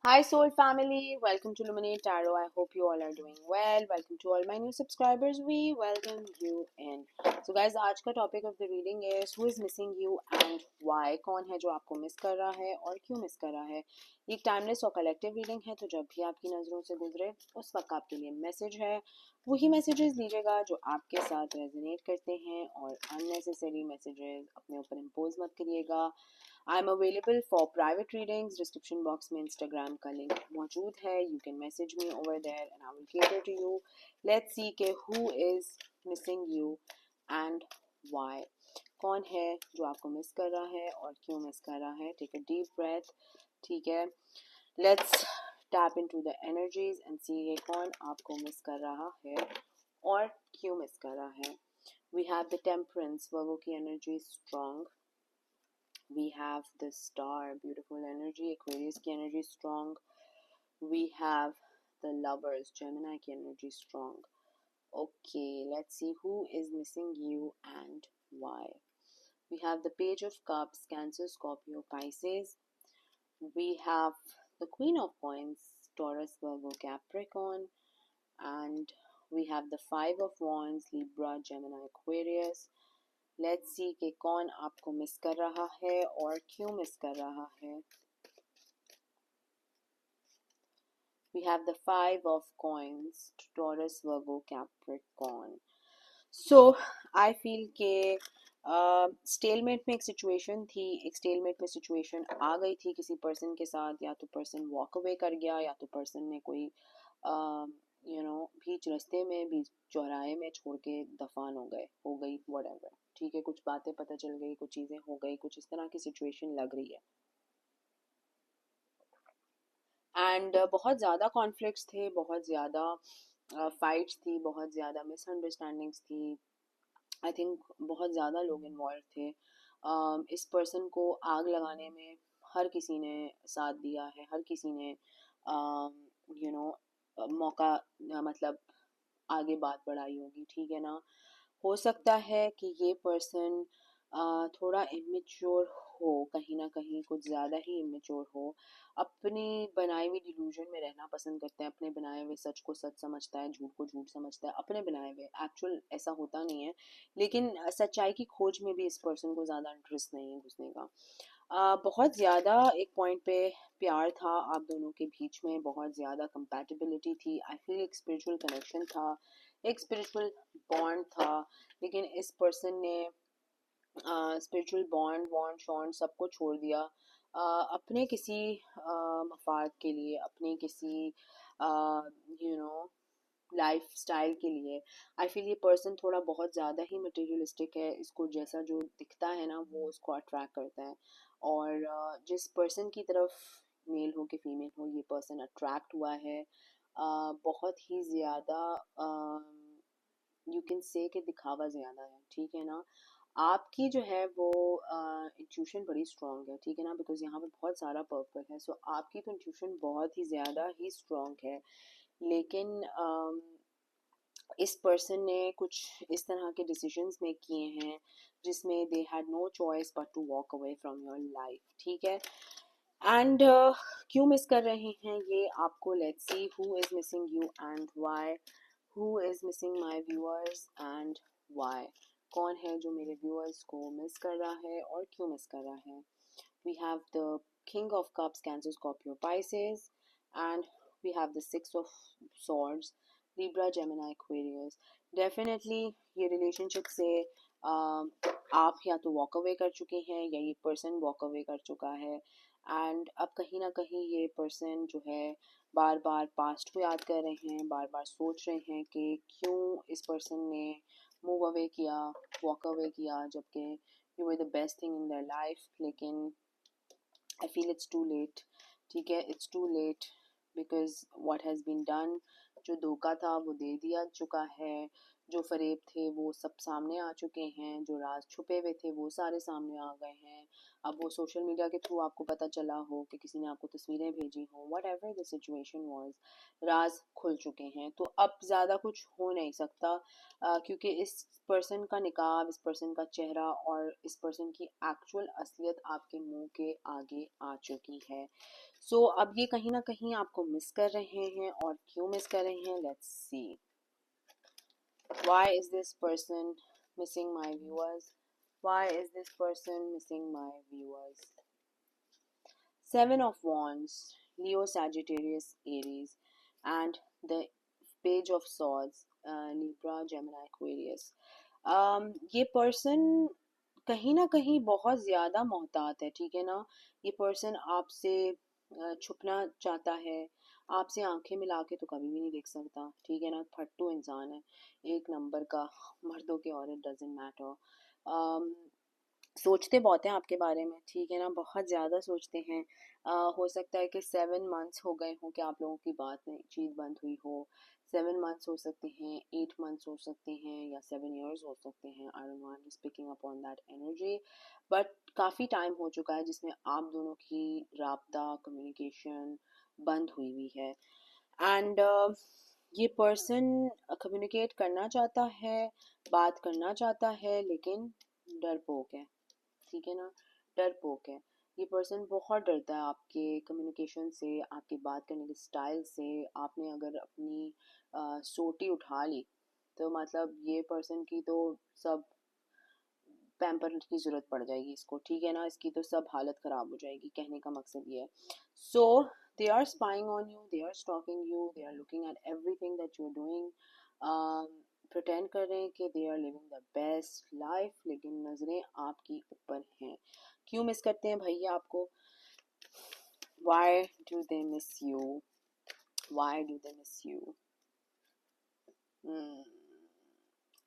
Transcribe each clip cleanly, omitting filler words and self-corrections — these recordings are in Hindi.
Hi, Soul Family. Welcome to Luminate Tarot. I hope you all are doing well. Welcome to all my new subscribers. We welcome you in. So, guys, आज का topic of the reading is who is missing you and why. कौन है जो आपको मिस कर रहा है और क्यों मिस कर रहा है. ये एक टाइमलेस और कलेक्टिव रीडिंग है, तो जब भी आपकी नज़रों से गुजरे उस वक्त आपके लिए मैसेज है. वही मैसेजेस लीजिएगा जो आपके साथ रेजोनेट करते हैं और अननेसेसरी मैसेजेस अपने ऊपर इम्पोज मत करिएगा. I am available for private readings. Description box में इंस्टाग्राम का लिंक मौजूद है. You can message me over there and I will cater to you. Let's see के who is missing you and why. कौन है जो आपको मिस कर रहा है और क्यों मिस कर रहा है. Take a deep breath. ठीक है, let's tap into the energies and see ये कौन आपको मिस कर रहा है और क्यों मिस कर रहा है. वी हैव द टेम्परेंस, वर्गो की energy strong. We have the star, beautiful energy. Aquarius की energy strong. We have the lovers, Gemini की energy strong. Okay, let's see who is missing you and why. We have the page of cups, Cancer, Scorpio, Pisces. We have the queen of coins, Taurus, Virgo, Capricorn. And we have the five of wands, Libra, Gemini, Aquarius. Let's see कि कौन आपको मिस कर रहा है और क्यों मिस कर रहा है. We have the five of coins, Taurus, Virgo, Capricorn. So I feel के स्टेलमेट में एक सिचुएशन थी. एक स्टेलमेट में सिचुएशन आ गई थी किसी पर्सन के साथ. या तो पर्सन वॉक अवे कर गया या तो पर्सन ने कोई बीच रास्ते में, बीच चौराहे में छोड़ के दफान हो गई व्हाटएवर. ठीक है, कुछ बातें पता चल गई, कुछ चीज़ें हो गई, कुछ इस तरह की सिचुएशन लग रही है. एंड बहुत ज़्यादा कॉन्फ्लिक्ट्स थे, बहुत ज़्यादा फाइट्स थी, बहुत ज़्यादा मिसअंडरस्टैंडिंग्स थी. आई थिंक बहुत ज़्यादा लोग इन्वॉल्व थे. इस पर्सन को आग लगाने में हर किसी ने साथ दिया है. हर किसी ने मौका मतलब आगे बात बढ़ाई होगी. ठीक है ना. हो सकता है कि ये पर्सन थोड़ा इमेच्योर हो, कहीं ना कहीं कुछ ज़्यादा ही इमेच्योर हो. अपनी बनाई हुई डिल्यूजन में रहना पसंद करते हैं. अपने बनाए हुए सच को सच समझता है, झूठ को झूठ समझता है. अपने बनाए हुए, एक्चुअल ऐसा होता नहीं है, लेकिन सच्चाई की खोज में भी इस पर्सन को ज़्यादा इंटरेस्ट नहीं है घुसने का. बहुत ज़्यादा एक पॉइंट पे प्यार था आप दोनों के बीच में. बहुत ज़्यादा कंपैटिबिलिटी थी. आई फील एक स्पिरिचुअल कनेक्शन था, एक स्पिरिचुअल बॉन्ड था. लेकिन इस पर्सन ने स्पिरिचुअल बॉन्ड वॉन्ड शॉन्ड सबको छोड़ दिया अपने किसी मफाद के लिए, अपने किसी लाइफ स्टाइल के लिए. आई फील ये पर्सन थोड़ा बहुत ज़्यादा ही मटेरियलिस्टिक है. इसको जैसा जो दिखता है ना वो उसको अट्रैक्ट करता है. और जिस पर्सन की तरफ मेल हो कि फीमेल हो ये पर्सन अट्रैक्ट हुआ है बहुत ही ज़्यादा यू कैन से कि दिखावा ज़्यादा है. ठीक है ना. आपकी जो है वो इंट्यूशन बड़ी स्ट्रॉन्ग है. ठीक है ना, बिकॉज यहाँ पे बहुत सारा पर्पल है. सो आपकी तो इंट्यूशन बहुत ही ज़्यादा ही स्ट्रॉन्ग है. लेकिन इस पर्सन ने कुछ इस तरह के डिसीजंस मेक किए हैं जिसमें they had no choice but to walk away from your life. ठीक है. एंड क्यों मिस कर रहे हैं ये आपको. Let's see who is missing you and why. Who is missing my viewers and why. कौन है जो मेरे व्यूअर्स को मिस कर रहा है और क्यों मिस कर रहा है. We have the king of cups, Cancer, Scorpio, Pisces. And we have the six of swords, Libra, Gemini, Aquarius. Definitely ये रिलेशनशिप से आप या तो वॉक अवे कर चुके हैं या ये पर्सन वॉक अवे कर चुका है. एंड अब कहीं ना कहीं ये पर्सन जो है बार बार पास्ट को याद कर रहे हैं, बार बार सोच रहे हैं कि क्यों इस पर्सन ने मूव अवे किया, वॉक अवे किया, जबकि you were the best thing in their life. लेकिन I feel it's too late. ठीक है, it's too late because what has been done, जो धोखा था वो दे दिया चुका है. जो फरेब थे वो सब सामने आ चुके हैं, जो राज छुपे हुए थे वो सारे सामने आ गए हैं। अब वो सोशल मीडिया के थ्रू आपको पता चला हो कि किसी ने आपको तस्वीरें भेजी हो, whatever the situation was, राज खुल चुके हैं। तो अब ज़्यादा कुछ हो नहीं सकता, क्योंकि इस पर्सन का निकाब, इस पर्सन का चेहरा और इस पर्सन की एक्चुअल असलियत आपके मुंह के आगे आ चुकी है। सो अब ये कहीं ना कहीं आपको मिस कर रहे हैं, और क्यों मिस कर रहे हैं, let's see. Why is this person missing my viewers? Why is this person missing my viewers? Seven of Wands, Leo, Sagittarius, Aries, and the Page of Swords, Libra, Gemini, Aquarius. ये पर्सन कहीं ना कहीं बहुत ज़्यादा मोहतात है, ठीक है ना। ये पर्सन आपसे छुपना चाहता है, आपसे आंखें मिला के तो कभी भी नहीं देख सकता, ठीक है ना। फट्टू इंसान है, एक नंबर का, मर्दों के औरत डजेंट मैटर। सोचते बहुत हैं आपके बारे में, ठीक है ना, बहुत ज़्यादा सोचते हैं। हो सकता है कि 7 मंथ्स हो गए हों कि आप लोगों की बातचीत बंद हुई हो। 7 मंथ्स हो सकते हैं, 8 मंथ्स हो सकते हैं, या 7 years हो सकते हैं। I don't know, I am just picking up on that energy. But काफ़ी टाइम हो चुका है जिसमें आप दोनों की राब्ता, कम्युनिकेशन बंद हुई हुई है। एंड ये पर्सन कम्युनिकेट करना चाहता है, बात करना चाहता है, लेकिन डरपोक है, ठीक है ना, डरपोक है। ये पर्सन बहुत डरता है आपके कम्युनिकेशन से, आपकी बात करने के स्टाइल से। आपने अगर अपनी सोटी उठा ली तो मतलब ये पर्सन की तो सब पैम्पर की ज़रूरत पड़ जाएगी इसको, ठीक है ना, इसकी तो सब हालत ख़राब हो जाएगी। कहने का मकसद ये है। So they are spying on you, they are stalking you, they are looking at everything that you are doing, pretend कर रहे हैं कि they are living the best life, लेकिन नज़रें आपकी ऊपर हैं। क्यों मिस करते हैं भैया आपको? Why do they miss you? Why do they miss you?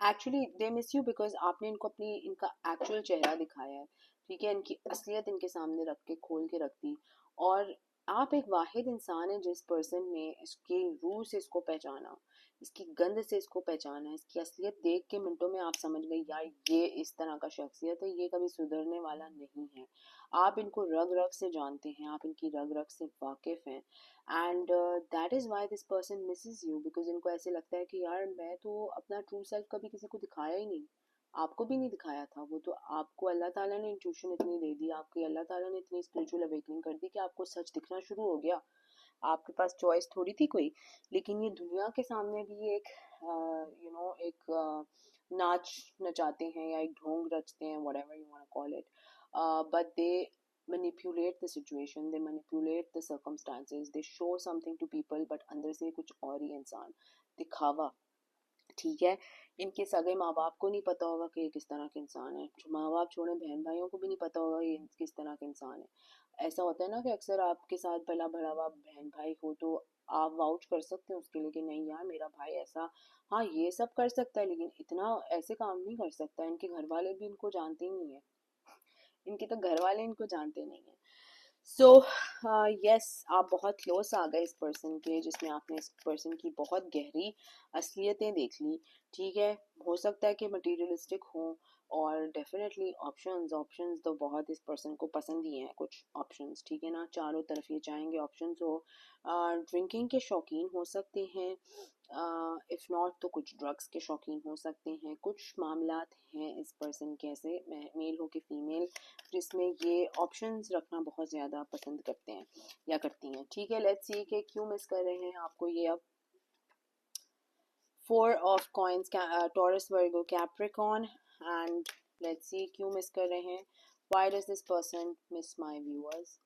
Actually they miss you because आपने इनको अपनी इनका एक्चुअल चेहरा दिखाया है, ठीक है, इनकी असलियत इनके सामने रख के खोल के रख दी। और आप एक वाहिद इंसान है जिस पर्सन ने इसकी रूह से इसको पहचाना, इसकी गंध से इसको पहचाना, इसकी असलियत देख के मिनटों में आप समझ गए यार ये इस तरह का शख्सियत है, ये कभी सुधरने वाला नहीं है। आप इनको रग रग से जानते हैं, आप इनकी रग रग से वाकिफ हैं। And that is why this person misses you, because इनको ऐसे लगता है कि यार मैं तो अपना ट्रू सेल्फ कभी किसी को दिखाया ही नहीं, आपको भी नहीं दिखाया था। वो तो आपको अल्लाह ताला ने इंट्यूशन इतनी दे दी, आपकी अल्लाह ताला ने इतनी स्पिरिचुअल अवेकनिंग कर दी कि आपको सच दिखना शुरू हो गया। आपके पास चॉइस थोड़ी थी कोई। लेकिन ये दुनिया के सामने भी एक एक नाच नचाते हैं या एक ढोंग रचते हैं, whatever you want to call it, but they manipulate the situation, they manipulate the circumstances, they show something to people, but अंदर से कुछ और ही इंसान, दिखावा, ठीक है। इनके सगे माँ बाप को नहीं पता होगा कि ये किस तरह के इंसान है, माँ बाप छोड़े बहन भाइयों को भी नहीं पता होगा ये किस तरह के इंसान है। ऐसा होता है ना कि अक्सर आपके साथ भला भला हुआ बहन भाई हो तो आप वाउच कर सकते हैं उसके लिए कि नहीं यार मेरा भाई ऐसा, हाँ ये सब कर सकता है लेकिन इतना ऐसे काम नहीं कर सकता। इनके घर वाले भी इनको जानते ही नहीं है, इनके तो घर वाले इनको जानते नहीं है। सो यस, आप बहुत क्लोज आ गए इस पर्सन के, जिसमें आपने इस पर्सन की बहुत गहरी असलियतें देख ली, ठीक है। हो सकता है कि मटीरियलिस्टिक हो, और डेफिनेटली ऑप्शंस ऑप्शंस तो बहुत इस पर्सन को पसंद ही हैं कुछ ऑप्शंस, ठीक है ना, चारों तरफ ये चाहेंगे ऑप्शंस हो। ड्रिंकिंग के शौकीन हो सकते हैं, इफ़ नॉट तो कुछ ड्रग्स के शौकीन हो सकते हैं। कुछ मामलात हैं इस पर्सन के ऐसे, मेल हो कि फीमेल, जिसमें ये ऑप्शंस रखना बहुत ज़्यादा पसंद करते हैं या करती हैं, ठीक है। लेट्स सी कि क्यों मिस कर रहे हैं आपको ये अब। 4 of Coins, taurus, Virgo, Capricorn, and let's see क्यों मिस कर रहे हैं। Why does this person miss my viewers?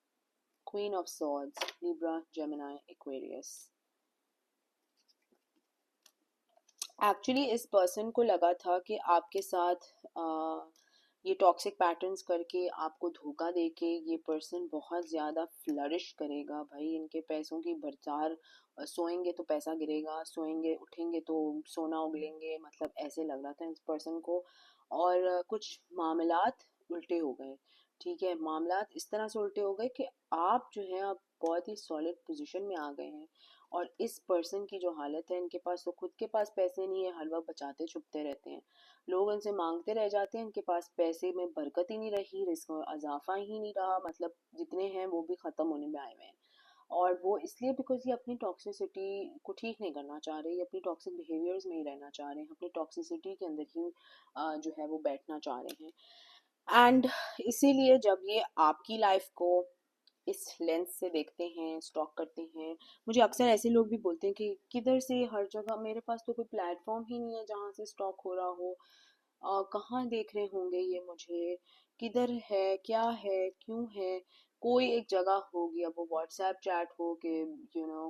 Queen of swords, Libra, Gemini, Aquarius. Actually इस पर्सन को लगा था कि आपके साथ ये टॉक्सिक पैटर्न्स करके आपको धोखा देके ये पर्सन बहुत ज़्यादा फ्लरिश करेगा भाई। इनके पैसों की बरसार, सोएंगे तो पैसा गिरेगा, सोएंगे उठेंगे तो सोना उगलेंगे, मतलब ऐसे लग रहा था इस पर्सन को। और कुछ मामलात उल्टे हो गए, ठीक है, मामलात इस तरह से उल्टे हो गए कि आप जो है आप बहुत ही सॉलिड पोजीशन में आ गए हैं, और इस पर्सन की जो हालत है, इनके पास तो खुद के पास पैसे नहीं है, हर वक्त बचाते छुपते रहते हैं, लोग इनसे मांगते रह जाते हैं, इनके पास पैसे में बरकत ही नहीं रही, रिस्क में इजाफा ही नहीं रहा, मतलब जितने हैं वो भी ख़त्म होने में आए हुए हैं। और वो इसलिए बिकॉज ये अपनी टॉक्सिसिटी को ठीक नहीं करना चाह रहे, ये अपनी टॉक्सिक बिहेवियर्स में ही रहना चाह रहे हैं, अपनी टॉक्सिसिटी के अंदर ही जो है वो बैठना चाह रहे हैं। एंड इसीलिए जब ये आपकी लाइफ को इस लेंस से देखते हैं, स्टॉक करते हैं, मुझे अक्सर ऐसे लोग भी बोलते हैं कि किधर से हर जगह, मेरे पास तो कोई प्लेटफॉर्म ही नहीं है जहाँ से स्टॉक हो रहा हो, कहाँ देख रहे होंगे ये मुझे, किधर है, क्या है, क्यों है, कोई एक जगह होगी, अब वो व्हाट्सएप चैट हो कि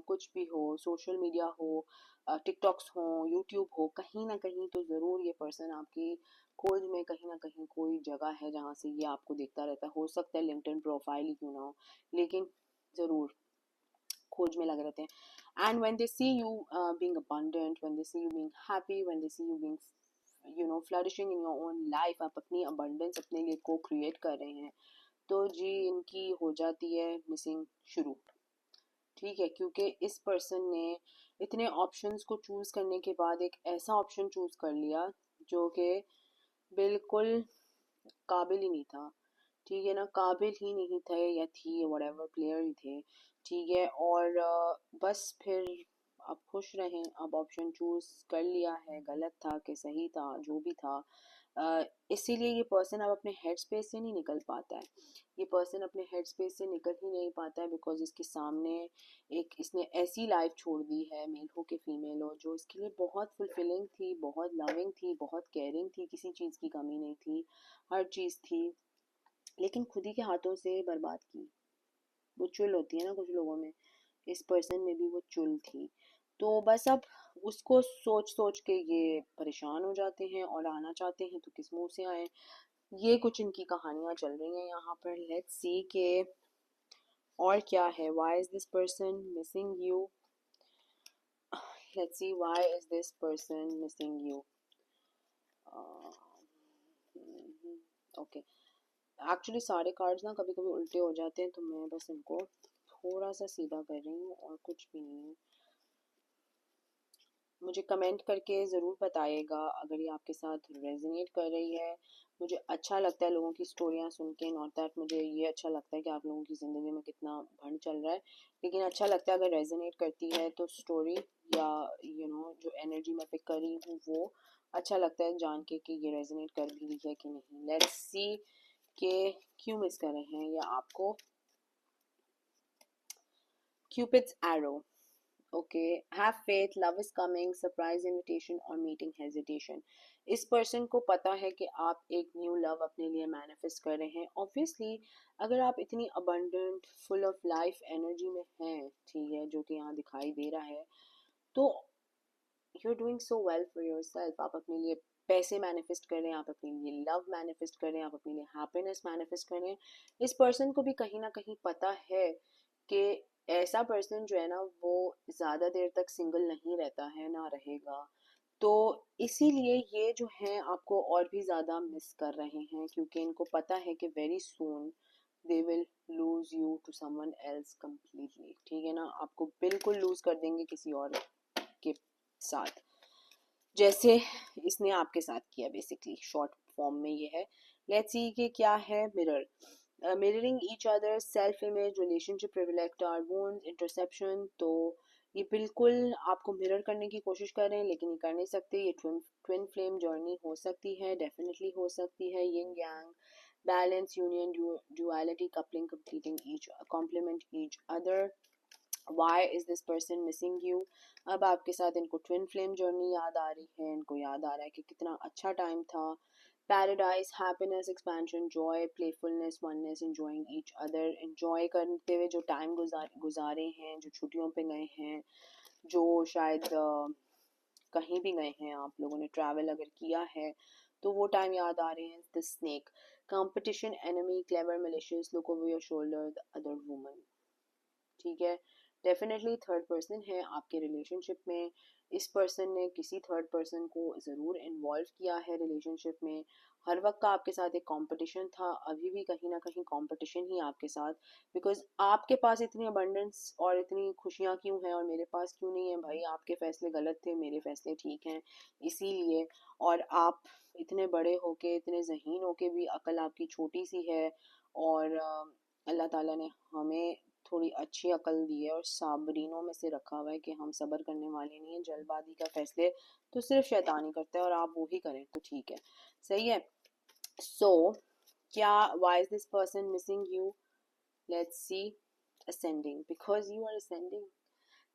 कुछ भी हो, सोशल मीडिया हो, टिकटॉक्स हो, यूट्यूब हो, कहीं ना कहीं तो ज़रूर ये पर्सन आपकी खोज में कहीं ना कहीं कोई जगह है जहाँ से ये आपको देखता रहता है। हो सकता है लिंक्डइन प्रोफाइल ही क्यों ना हो, लेकिन ज़रूर खोज में लगे रहते हैं। And when they see you being abundant, when they see you being happy, when they see you being flourishing in your own life, आप अपनी abundance अपने लिए को क्रिएट कर रहे हैं, तो जी इनकी हो जाती है मिसिंग शुरू। ठीक है, क्योंकि इस पर्सन ने इतने ऑप्शंस को चूज करने के बाद एक ऐसा ऑप्शन चूज कर लिया जो कि बिल्कुल काबिल ही नहीं था। ठीक है ना, काबिल ही नहीं थे या थी, whatever प्लेयर ही थे। ठीक है, और बस फिर अब खुश रहें, अब ऑप्शन चूज कर लिया है, गलत था कि सही था, जो भी था, इसीलिए ये पर्सन अब अपने हेड स्पेस से नहीं निकल पाता है। ये पर्सन अपने हेड स्पेस से निकल ही नहीं पाता है बिकॉज इसके सामने एक इसने ऐसी लाइफ छोड़ दी है, मेल हो के फीमेल हो, जो इसके लिए बहुत फुलफिलिंग थी, बहुत लविंग थी, बहुत केयरिंग थी, किसी चीज़ की कमी नहीं थी, हर चीज़ थी, लेकिन खुद ही के हाथों से बर्बाद की। वो चुल होती है ना कुछ लोगों में, इस पर्सन में भी वो चुल थी। तो बस अब उसको सोच सोच के ये परेशान हो जाते हैं और आना चाहते हैं तो किस मुंह से आए। ये कुछ इनकी कहानियां चल रही हैं यहाँ पर। लेट्स सी के और क्या है। Why is this person missing you? Let's C why is this person missing you. Okay, actually सारे कार्ड्स ना कभी कभी उल्टे हो जाते हैं, तो मैं बस इनको थोड़ा सा सीधा कर रही हूँ और कुछ भी नहीं है। मुझे कमेंट करके ज़रूर बताइएगा अगर ये आपके साथ रेजोनेट कर रही है। मुझे अच्छा लगता है लोगों की स्टोरियाँ सुन के, नॉट दैट मुझे ये अच्छा लगता है कि आप लोगों की ज़िंदगी में कितना भंड चल रहा है, लेकिन अच्छा लगता है अगर रेजोनेट करती है तो स्टोरी, या जो एनर्जी मैं पिक कर रही हूँ वो अच्छा लगता है जान के कि ये रेजोनेट कर भी रही है कि नहीं। लेट्स सी के क्यों मिस कर रहे हैं या आपको। Cupid's arrow. Okay, have faith, love is coming, surprise invitation और मीटिंग हेजिटेशन। इस पर्सन को पता है कि आप एक न्यू लव अपने लिए मैनिफेस्ट कर रहे हैं। ऑब्वियसली अगर आप इतनी abundant, full of life energy में हैं, ठीक है, जो कि यहाँ दिखाई दे रहा है, तो you are doing so well for yourself. आप अपने लिए पैसे मैनिफेस्ट कर रहे हैं, आप अपने लिए लव मैनिफेस्ट कर रहे हैं, आप अपने लिए हैप्पीनेस मैनिफेस्ट कर रहे हैं। इस पर्सन को भी कहीं ना कहीं पता है कि ऐसा पर्सन जो है ना वो ज़्यादा देर तक सिंगल नहीं रहता है, ना रहेगा। तो इसीलिए ये जो हैं आपको और भी ज़्यादा मिस कर रहे हैं, क्योंकि इनको पता है कि very soon they will lose you to someone else completely. ठीक है ना, आपको बिल्कुल लूज कर देंगे किसी और के साथ, जैसे इसने आपके साथ किया। बेसिकली शॉर्ट फॉर्म में ये है। लेट्स सी कि क्या है mirror. Mirroring each other, self image, relationship reflect our wounds, interception. तो ये बिल्कुल आपको मिरर करने की कोशिश कर रहे हैं, लेकिन ये कर नहीं सकते। ये ट्विन फ्लेम जर्नी हो सकती है, डेफिनेटली हो सकती है। Yin yang balance, union, duality, coupling, completing each, complement each other. Why is this person missing you? अब आपके साथ इनको ट्विन फ्लेम जर्नी याद आ रही है, इनको याद आ रहा है कि कितना अच्छा टाइम था। Paradise, happiness, expansion, Joy, playfulness, oneness, enjoying each other. Enjoy करते हुए जो टाइम गुजारे हैं, जो छुट्टियों पे गए हैं, जो शायद कहीं भी गए हैं, आप लोगों ने ट्रैवल अगर किया है तो वो टाइम याद आ रहे हैं। The snake, competition, enemy, clever, malicious, look over your shoulder, the other woman. ठीक है, डेफिनेटली थर्ड पर्सन है आपके रिलेशनशिप में। इस पर्सन ने किसी थर्ड पर्सन को ज़रूर इन्वॉल्व किया है रिलेशनशिप में। हर वक्त का आपके साथ एक कंपटीशन था, अभी भी कहीं ना कहीं कंपटीशन ही आपके साथ। बिकॉज आपके पास इतनी अबंडेंस और इतनी खुशियाँ क्यों हैं और मेरे पास क्यों नहीं है? भाई आपके फैसले गलत थे, मेरे फैसले ठीक हैं, इसीलिए। और आप इतने बड़े होके, इतने ज़हीन होके भी अकल आपकी छोटी सी है। और अल्लाह ताला ने हमें थोड़ी अच्छी अकल दी है और साबरीनों में से रखा हुआ है कि हम सब्र करने वाले नहीं हैं। जल्दबाजी का फैसले तो सिर्फ शैतान ही करता है, और आप वो ही करें तो ठीक है, सही है। सो क्या, why is this person missing you? Let's see. Ascending, because you are ascending,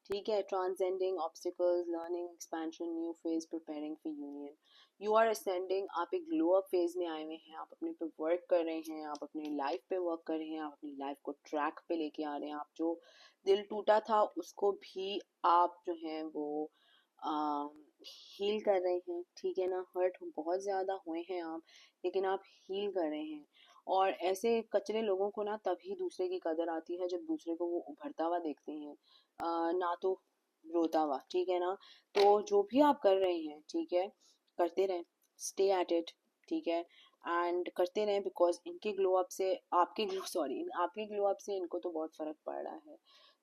ठीक है। Transcending obstacles, learning, expansion, new phase, preparing for union. You are ascending, आप एक ग्लो अप फेज में आए हुए हैं, आप अपने पे वर्क कर रहे हैं, आप अपनी लाइफ पे वर्क कर रहे हैं, आप अपनी लाइफ को ट्रैक पे लेके आ रहे हैं। आप जो दिल टूटा था उसको भी आप जो है वो हील कर रहे हैं, ठीक है ना। हर्ट बहुत ज़्यादा हुए हैं आप, लेकिन आप हील कर रहे हैं। और ऐसे कचरे लोगों को ना तभी दूसरे की कदर आती है जब दूसरे को वो उभरता हुआ देखते हैं, ना तो रोता हुआ, ठीक है ना। तो जो भी आप कर रहे हैं, ठीक है, करते रहें, स्टे एट इट, ठीक है। एंड करते रहें, बिकॉज इनके ग्लो अप से आपके ग्लो सॉरी आपके ग्लो अप से इनको तो बहुत फर्क पड़ रहा है।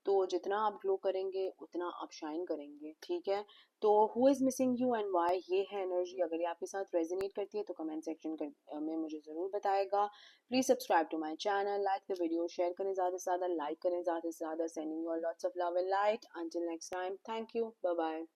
तो जितना आप ग्लो करेंगे उतना आप शाइन करेंगे, ठीक है। तो who is missing you and why, ये है एनर्जी। अगर ये आपके साथ रेजोनेट करती है तो कमेंट सेक्शन में मुझे ज़रूर बताएगा। Please subscribe to my channel, like the video, share करें ज़्यादा से ज़्यादा, लाइक करें ज़्यादा से ज़्यादा। Sending you lots of love and light. Until next time, thank you, bye bye.